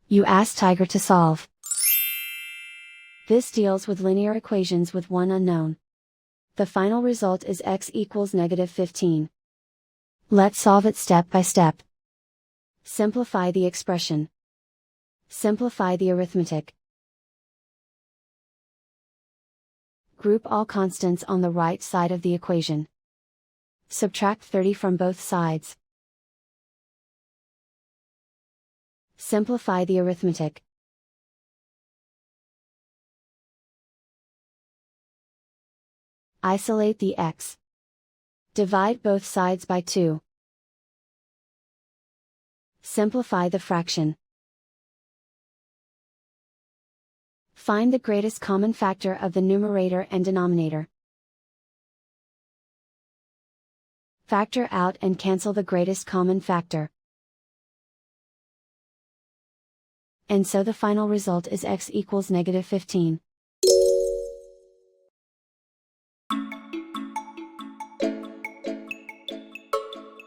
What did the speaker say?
You ask Tiger to solve. This deals with linear equations with one unknown. The final result is x equals -15. Let's solve it step by step. Simplify the expression. Simplify the arithmetic. Group all constants on the right side of the equation. Subtract 30 from both sides. Simplify the arithmetic. Isolate the x. Divide both sides by 2. Simplify the fraction. Find the greatest common factor of the numerator and denominator. Factor out and cancel the greatest common factor. And so the final result is x equals -15.